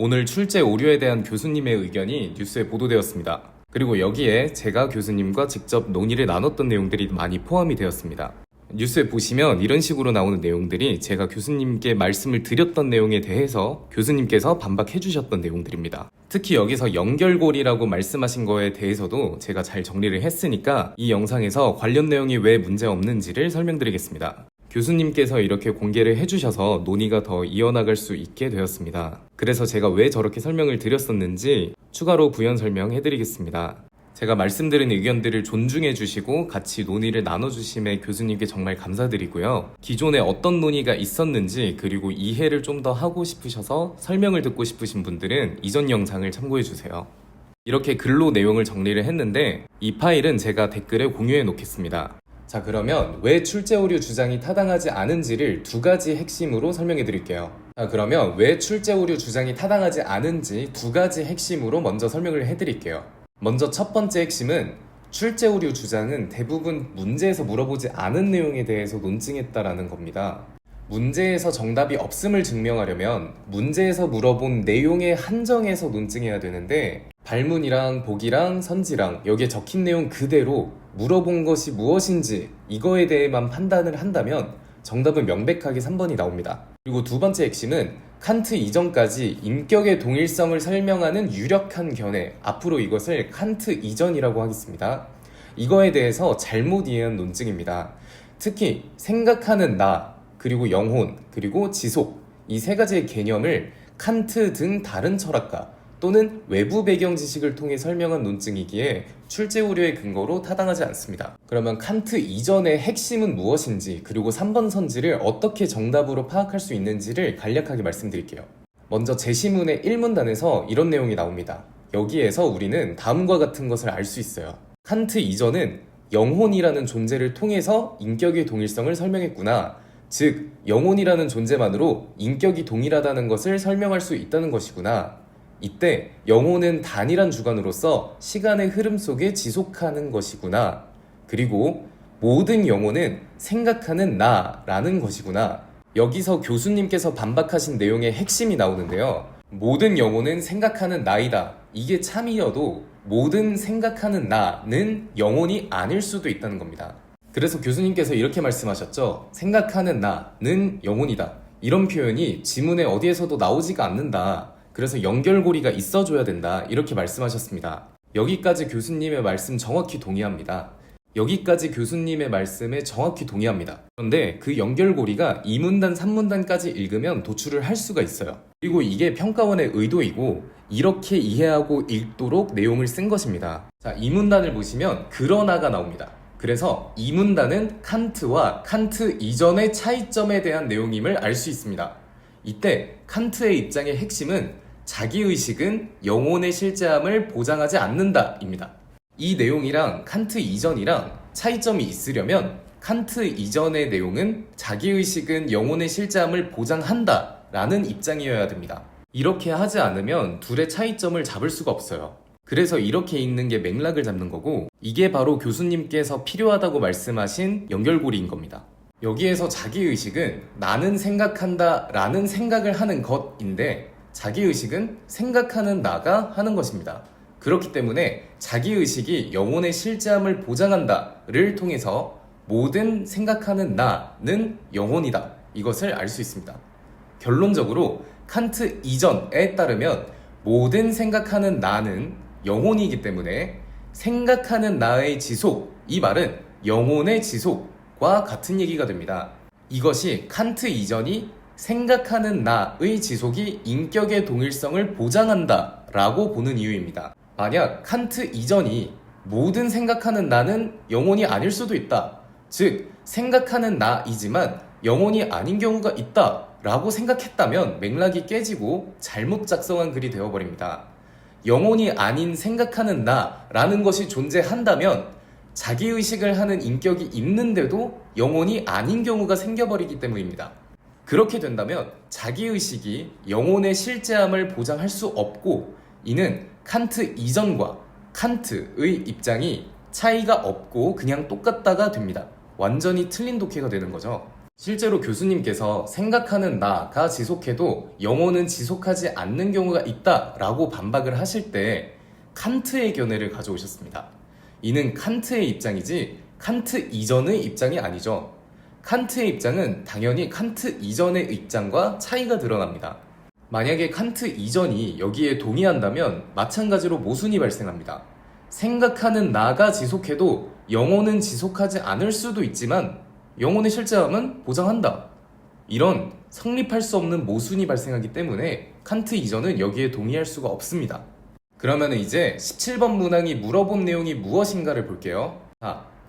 오늘 출제 오류에 대한 교수님의 의견이 뉴스에 보도되었습니다. 그리고 여기에 제가 교수님과 직접 논의를 나눴던 내용들이 많이 포함이 되었습니다. 뉴스에 보시면 이런 식으로 나오는 내용들이 제가 교수님께 말씀을 드렸던 내용에 대해서 교수님께서 반박해 주셨던 내용들입니다. 특히 여기서 연결고리라고 말씀하신 거에 대해서도 제가 잘 정리를 했으니까 이 영상에서 관련 내용이 왜 문제 없는지를 설명드리겠습니다. 교수님께서 이렇게 공개를 해주셔서 논의가 더 이어나갈 수 있게 되었습니다. 그래서 제가 왜 저렇게 설명을 드렸었는지 추가로 부연 설명해드리겠습니다. 제가 말씀드린 의견들을 존중해 주시고 같이 논의를 나눠주심에 교수님께 정말 감사드리고요. 기존에 어떤 논의가 있었는지 그리고 이해를 좀 더 하고 싶으셔서 설명을 듣고 싶으신 분들은 이전 영상을 참고해 주세요. 이렇게 글로 내용을 정리를 했는데 이 파일은 제가 댓글에 공유해 놓겠습니다. 자, 그러면 왜 출제 오류 주장이 타당하지 않은지를 두 가지 핵심으로 설명해 드릴게요. 자, 그러면 왜 출제 오류 주장이 타당하지 않은지 두 가지 핵심으로 먼저 설명을 해 드릴게요. 먼저 첫 번째 핵심은 출제 오류 주장은 대부분 문제에서 물어보지 않은 내용에 대해서 논증했다라는 겁니다. 문제에서 정답이 없음을 증명하려면 문제에서 물어본 내용에 한정해서 논증해야 되는데 발문이랑 보기랑 선지랑 여기에 적힌 내용 그대로 물어본 것이 무엇인지 이거에 대해만 판단을 한다면 정답은 명백하게 3번이 나옵니다. 그리고 두 번째 핵심은 칸트 이전까지 인격의 동일성을 설명하는 유력한 견해, 앞으로 이것을 칸트 이전이라고 하겠습니다. 이거에 대해서 잘못 이해한 논증입니다. 특히 생각하는 나, 그리고 영혼, 그리고 지속 이 세 가지의 개념을 칸트 등 다른 철학가 또는 외부 배경 지식을 통해 설명한 논증이기에 출제 오류의 근거로 타당하지 않습니다. 그러면 칸트 이전의 핵심은 무엇인지 그리고 3번 선지를 어떻게 정답으로 파악할 수 있는지를 간략하게 말씀드릴게요. 먼저 제시문의 1문단에서 이런 내용이 나옵니다. 여기에서 우리는 다음과 같은 것을 알 수 있어요. 칸트 이전은 영혼이라는 존재를 통해서 인격의 동일성을 설명했구나. 즉, 영혼이라는 존재만으로 인격이 동일하다는 것을 설명할 수 있다는 것이구나. 이때 영혼은 단일한 주관으로서 시간의 흐름 속에 지속하는 것이구나. 그리고 모든 영혼은 생각하는 나라는 것이구나. 여기서 교수님께서 반박하신 내용의 핵심이 나오는데요. 모든 영혼은 생각하는 나이다. 이게 참이어도 모든 생각하는 나는 영혼이 아닐 수도 있다는 겁니다. 그래서 교수님께서 이렇게 말씀하셨죠. 생각하는 나는 영혼이다. 이런 표현이 지문에 어디에서도 나오지가 않는다. 그래서 연결고리가 있어줘야 된다. 이렇게 말씀하셨습니다. 여기까지 교수님의 말씀 정확히 동의합니다. 여기까지 교수님의 말씀에 정확히 동의합니다. 그런데 그 연결고리가 2문단, 3문단까지 읽으면 도출을 할 수가 있어요. 그리고 이게 평가원의 의도이고 이렇게 이해하고 읽도록 내용을 쓴 것입니다. 자, 2문단을 보시면 그러나가 나옵니다. 그래서 2문단은 칸트와 칸트 이전의 차이점에 대한 내용임을 알 수 있습니다. 이때 칸트의 입장의 핵심은 자기의식은 영혼의 실제함을 보장하지 않는다 입니다. 이 내용이랑 칸트 이전이랑 차이점이 있으려면 칸트 이전의 내용은 자기의식은 영혼의 실제함을 보장한다 라는 입장이어야 됩니다. 이렇게 하지 않으면 둘의 차이점을 잡을 수가 없어요. 그래서 이렇게 읽는 게 맥락을 잡는 거고 이게 바로 교수님께서 필요하다고 말씀하신 연결고리인 겁니다. 여기에서 자기의식은 나는 생각한다 라는 생각을 하는 것인데 자기의식은 생각하는 나가 하는 것입니다. 그렇기 때문에 자기의식이 영혼의 실제함을 보장한다를 통해서 모든 생각하는 나는 영혼이다. 이것을 알 수 있습니다. 결론적으로 칸트 이전에 따르면 모든 생각하는 나는 영혼이기 때문에 생각하는 나의 지속, 이 말은 영혼의 지속과 같은 얘기가 됩니다. 이것이 칸트 이전이 생각하는 나의 지속이 인격의 동일성을 보장한다 라고 보는 이유입니다. 만약 칸트 이전이 모든 생각하는 나는 영혼이 아닐 수도 있다. 즉, 생각하는 나이지만 영혼이 아닌 경우가 있다 라고 생각했다면 맥락이 깨지고 잘못 작성한 글이 되어버립니다. 영혼이 아닌 생각하는 나라는 것이 존재한다면 자기의식을 하는 인격이 있는데도 영혼이 아닌 경우가 생겨버리기 때문입니다. 그렇게 된다면 자기의식이 영혼의 실제함을 보장할 수 없고 이는 칸트 이전과 칸트의 입장이 차이가 없고 그냥 똑같다가 됩니다. 완전히 틀린 독해가 되는 거죠. 실제로 교수님께서 생각하는 나가 지속해도 영혼은 지속하지 않는 경우가 있다라고 반박을 하실 때 칸트의 견해를 가져오셨습니다. 이는 칸트의 입장이지 칸트 이전의 입장이 아니죠. 칸트의 입장은 당연히 칸트 이전의 입장과 차이가 드러납니다. 만약에 칸트 이전이 여기에 동의한다면 마찬가지로 모순이 발생합니다. 생각하는 나가 지속해도 영혼은 지속하지 않을 수도 있지만 영혼의 실제함은 보장한다. 이런 성립할 수 없는 모순이 발생하기 때문에 칸트 이전은 여기에 동의할 수가 없습니다. 그러면 이제 17번 문항이 물어본 내용이 무엇인가를 볼게요.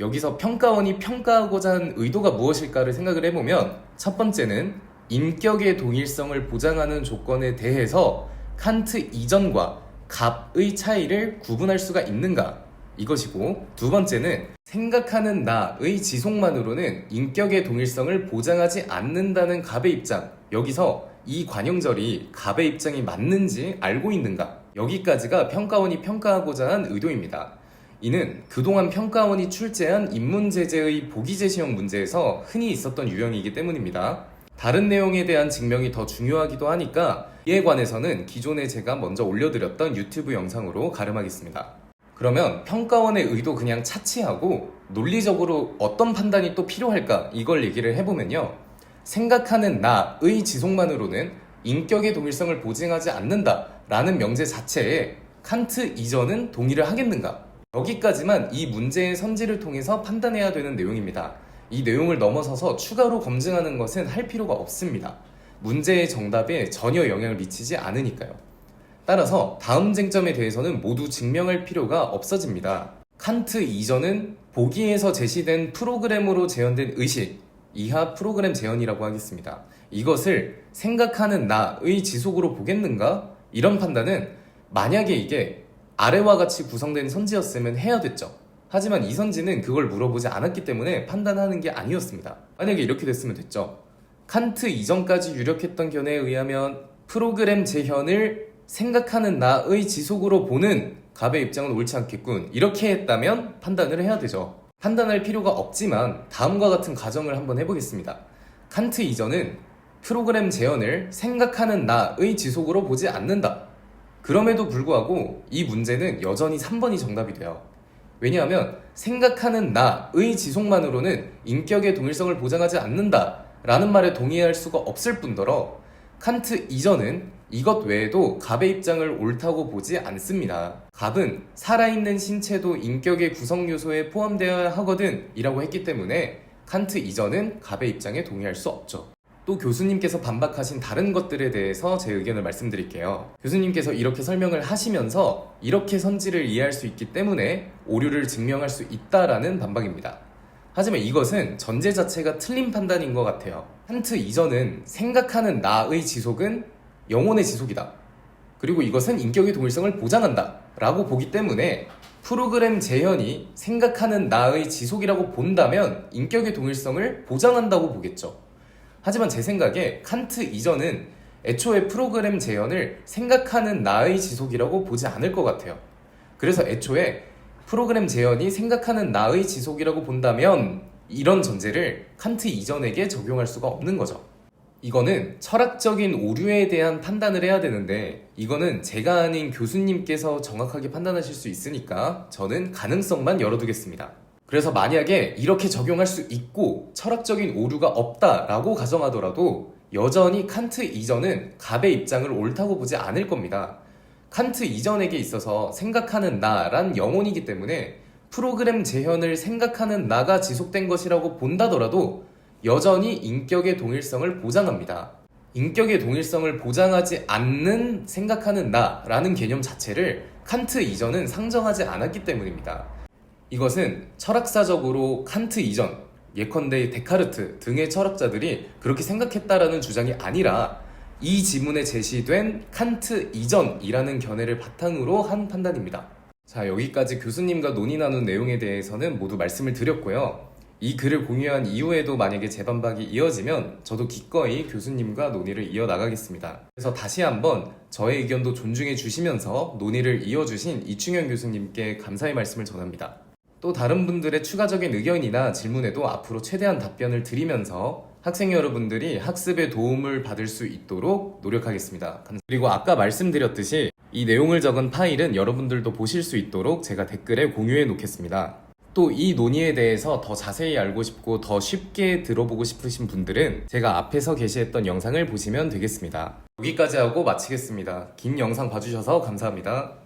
여기서 평가원이 평가하고자 한 의도가 무엇일까를 생각을 해보면 첫 번째는 인격의 동일성을 보장하는 조건에 대해서 칸트 이전과 갑의 차이를 구분할 수가 있는가, 이것이고, 두 번째는 생각하는 나의 지속만으로는 인격의 동일성을 보장하지 않는다는 갑의 입장, 여기서 이 관용절이 갑의 입장이 맞는지 알고 있는가, 여기까지가 평가원이 평가하고자 한 의도입니다. 이는 그동안 평가원이 출제한 인문제재의 보기제시형 문제에서 흔히 있었던 유형이기 때문입니다. 다른 내용에 대한 증명이 더 중요하기도 하니까 이에 관해서는 기존에 제가 먼저 올려드렸던 유튜브 영상으로 가름하겠습니다. 그러면 평가원의 의도 그냥 차치하고 논리적으로 어떤 판단이 또 필요할까, 이걸 얘기를 해보면요, 생각하는 나의 지속만으로는 인격의 동일성을 보증하지 않는다 라는 명제 자체에 칸트 이전은 동의를 하겠는가, 여기까지만 이 문제의 선지를 통해서 판단해야 되는 내용입니다. 이 내용을 넘어서서 추가로 검증하는 것은 할 필요가 없습니다. 문제의 정답에 전혀 영향을 미치지 않으니까요. 따라서 다음 쟁점에 대해서는 모두 증명할 필요가 없어집니다. 칸트 이전은 보기에서 제시된 프로그램으로 재현된 의식, 이하 프로그램 재현이라고 하겠습니다. 이것을 생각하는 나의 지속으로 보겠는가? 이런 판단은 만약에 이게 아래와 같이 구성된 선지였으면 해야 됐죠. 하지만 이 선지는 그걸 물어보지 않았기 때문에 판단하는 게 아니었습니다. 만약에 이렇게 됐으면 됐죠. 칸트 이전까지 유력했던 견해에 의하면 프로그램 재현을 생각하는 나의 지속으로 보는 갑의 입장은 옳지 않겠군, 이렇게 했다면 판단을 해야 되죠. 판단할 필요가 없지만 다음과 같은 가정을 한번 해보겠습니다. 칸트 이전은 프로그램 재현을 생각하는 나의 지속으로 보지 않는다. 그럼에도 불구하고 이 문제는 여전히 3번이 정답이 돼요. 왜냐하면 생각하는 나의 지속만으로는 인격의 동일성을 보장하지 않는다 라는 말에 동의할 수가 없을 뿐더러 칸트 이전은 이것 외에도 갑의 입장을 옳다고 보지 않습니다. 갑은 살아있는 신체도 인격의 구성 요소에 포함되어야 하거든 이라고 했기 때문에 칸트 이전은 갑의 입장에 동의할 수 없죠. 또 교수님께서 반박하신 다른 것들에 대해서 제 의견을 말씀드릴게요. 교수님께서 이렇게 설명을 하시면서 이렇게 선지를 이해할 수 있기 때문에 오류를 증명할 수 있다라는 반박입니다. 하지만 이것은 전제 자체가 틀린 판단인 것 같아요. 칸트 이전은 생각하는 나의 지속은 영혼의 지속이다. 그리고 이것은 인격의 동일성을 보장한다 라고 보기 때문에 프로그램 재현이 생각하는 나의 지속이라고 본다면 인격의 동일성을 보장한다고 보겠죠. 하지만 제 생각에 칸트 이전은 애초에 프로그램 재현을 생각하는 나의 지속이라고 보지 않을 것 같아요. 그래서 애초에 프로그램 재현이 생각하는 나의 지속이라고 본다면 이런 전제를 칸트 이전에게 적용할 수가 없는 거죠. 이거는 철학적인 오류에 대한 판단을 해야 되는데 이거는 제가 아닌 교수님께서 정확하게 판단하실 수 있으니까 저는 가능성만 열어두겠습니다. 그래서 만약에 이렇게 적용할 수 있고 철학적인 오류가 없다라고 가정하더라도 여전히 칸트 이전은 갑의 입장을 옳다고 보지 않을 겁니다. 칸트 이전에게 있어서 생각하는 나란 영혼이기 때문에 프로그램 재현을 생각하는 나가 지속된 것이라고 본다더라도 여전히 인격의 동일성을 보장합니다. 인격의 동일성을 보장하지 않는 생각하는 나라는 개념 자체를 칸트 이전은 상정하지 않았기 때문입니다. 이것은 철학사적으로 칸트 이전, 예컨대 데카르트 등의 철학자들이 그렇게 생각했다라는 주장이 아니라 이 지문에 제시된 칸트 이전이라는 견해를 바탕으로 한 판단입니다. 자, 여기까지 교수님과 논의 나눈 내용에 대해서는 모두 말씀을 드렸고요. 이 글을 공유한 이후에도 만약에 재반박이 이어지면 저도 기꺼이 교수님과 논의를 이어나가겠습니다. 그래서 다시 한번 저의 의견도 존중해 주시면서 논의를 이어주신 이충현 교수님께 감사의 말씀을 전합니다. 또 다른 분들의 추가적인 의견이나 질문에도 앞으로 최대한 답변을 드리면서 학생 여러분들이 학습에 도움을 받을 수 있도록 노력하겠습니다. 그리고 아까 말씀드렸듯이 이 내용을 적은 파일은 여러분들도 보실 수 있도록 제가 댓글에 공유해 놓겠습니다. 또 이 논의에 대해서 더 자세히 알고 싶고 더 쉽게 들어보고 싶으신 분들은 제가 앞에서 게시했던 영상을 보시면 되겠습니다. 여기까지 하고 마치겠습니다. 긴 영상 봐주셔서 감사합니다.